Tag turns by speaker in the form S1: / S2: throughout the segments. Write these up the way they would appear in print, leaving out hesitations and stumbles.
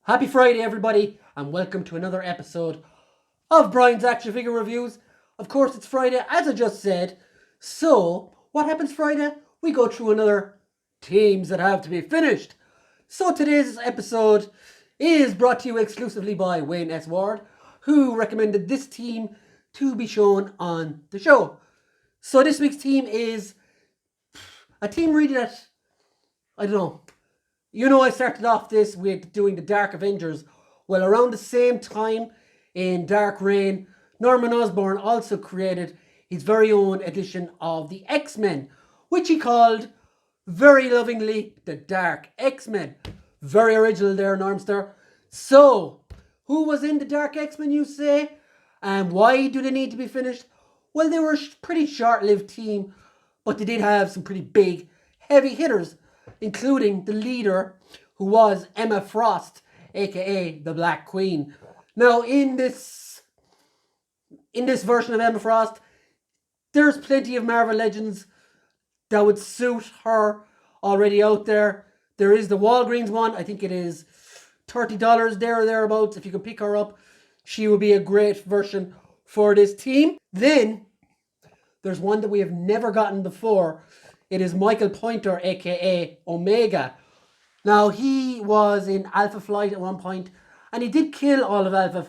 S1: Happy Friday, everybody, and welcome to another episode of Brian's Action Figure Reviews. Of course, it's Friday, as I just said. So, what happens Friday? We go through another teams that have to be finished. So, today's episode is brought to you exclusively by Wayne S. Ward, who recommended this team to be shown on the show. So, this week's team is a team really that, I don't know. I started off this with doing the Dark Avengers. Well, around the same time in Dark Reign, Norman Osborne also created his very own edition of the X-Men, which he called, very lovingly, the Dark Xmen. Very original there, Normster. So, who was in the Dark X-Men, you say? And why do they need to be finished? Well, they were a pretty short-lived team, but they did have some pretty big, heavy hitters, including the leader, who was Emma Frost, aka the Black Queen. Now, in this version of Emma Frost, there's plenty of Marvel Legends that would suit her already out there. There is the Walgreens one. I think it is $30 there or thereabouts. If you can pick her up, she would be a great version for this team. Then, there's one that we have never gotten before. It is Michael Pointer, aka Omega. Now, he was in Alpha Flight at one point, and he did kill all of Alpha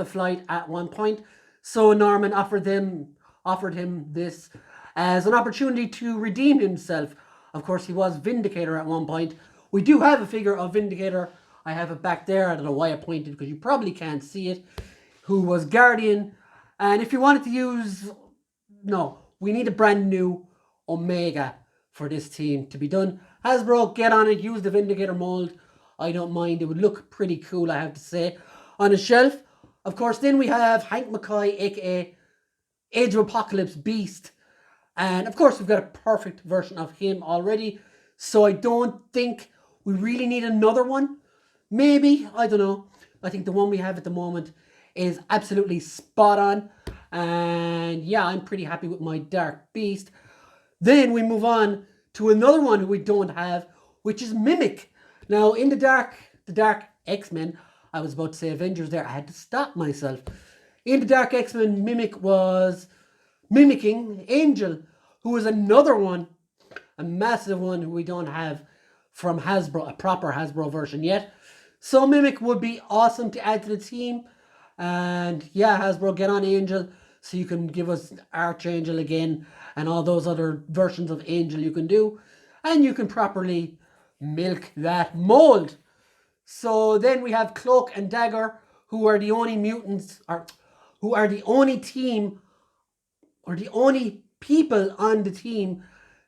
S1: Flight at one point. So Norman offered him this as an opportunity to redeem himself. Of course, he was Vindicator at one point. We do have a figure of Vindicator. I have it back there. I don't know why I pointed, because you probably can't see it. Who was Guardian. And if you wanted to use... No, we need a brand new Omega for this team to be done. Hasbro, get on it. Use the Vindicator mold. I don't mind. It would look pretty cool, I have to say, on a shelf. Of course, then we have Hank McCoy, aka Age of Apocalypse Beast. And of course, we've got a perfect version of him already. So I don't think we really need another one. Maybe, I don't know. I think the one we have at the moment is absolutely spot on. And yeah, I'm pretty happy with my Dark Beast. Then we move on to another one who we don't have, which is Mimic. Now, in the Dark X-Men, I was about to say Avengers there. I had to stop myself. In the Dark X-Men, Mimic was mimicking Angel, who is another one, a massive one who we don't have from Hasbro, a proper Hasbro version yet. So Mimic would be awesome to add to the team. And yeah, Hasbro, get on Angel so you can give us Archangel again and all those other versions of Angel you can do. And you can properly milk that mold. So then we have Cloak and Dagger, who are the only mutants, or who are the only team, or the only people on the team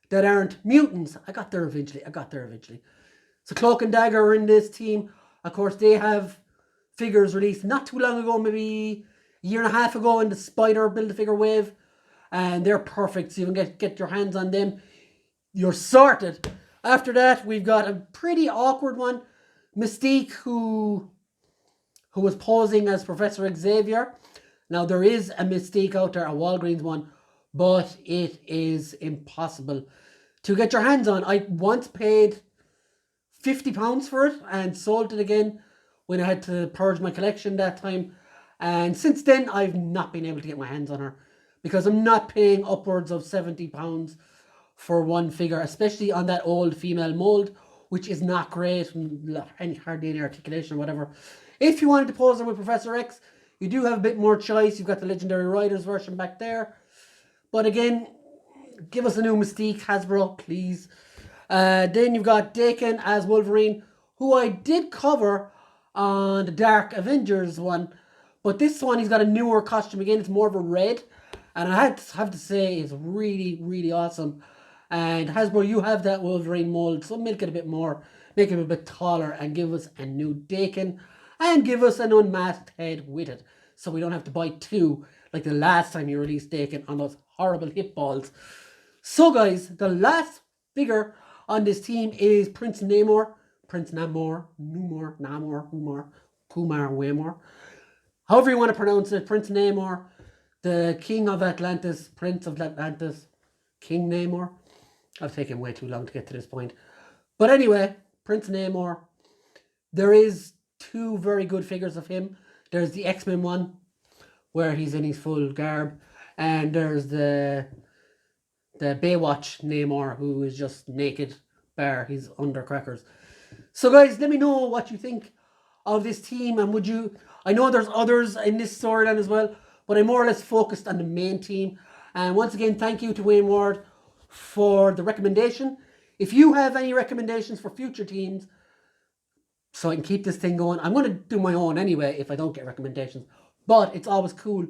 S1: that aren't mutants. I got there eventually. So Cloak and Dagger are in this team. Of course, they have figures released not too long ago, maybe a year and a half ago, in the Spider Build-A-Figure wave. And they're perfect, so you can get your hands on them. You're sorted. After that, we've got a pretty awkward one. Mystique, who was posing as Professor Xavier. Now, there is a Mystique out there, a Walgreens one, but it is impossible to get your hands on. I once paid £50 for it and sold it again when I had to purge my collection that time. And since then, I've not been able to get my hands on her, because I'm not paying upwards of £70 for one figure, especially on that old female mold, which is not great, hardly any articulation or whatever. If you wanted to pose her with Professor X, you do have a bit more choice. You've got the Legendary Riders version back there. But again, give us a new Mystique, Hasbro, please. Then you've got Deakin as Wolverine, who I did cover on the Dark Avengers one. But this one, he's got a newer costume again. It's more of a red. And I have to say, it's really, really awesome. And Hasbro, you have that Wolverine mold, so milk it a bit more. Make him a bit taller and give us a new Deakin. And give us an unmasked head with it, so we don't have to buy two, like the last time you released Deakin on those horrible hip balls. So guys, the last figure on this team is Prince Namor. Kumar Waymore. However you want to pronounce it, Prince Namor, the King of Atlantis, Prince of Atlantis, King Namor. I've taken way too long to get to this point. But anyway, Prince Namor. There is 2 very good figures of him. There's the X-Men one, where he's in his full garb, and there's the Baywatch Namor, who is just naked, bar he's under crackers. So guys, let me know what you think of this team, and would you... I know there's others in this storyline as well, but I'm more or less focused on the main team. And once again, thank you to Wayne Ward for the recommendation. If you have any recommendations for future teams, so I can keep this thing going, I'm going to do my own anyway if I don't get recommendations. But it's always cool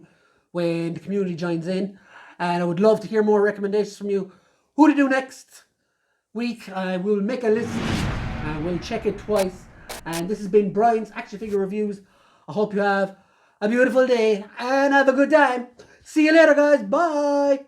S1: when the community joins in, and I would love to hear more recommendations from you. Who to do next week? We'll make a list and we'll check it twice. And this has been Brian's Action Figure Reviews. I hope you have a beautiful day and have a good time. See you later, guys. Bye.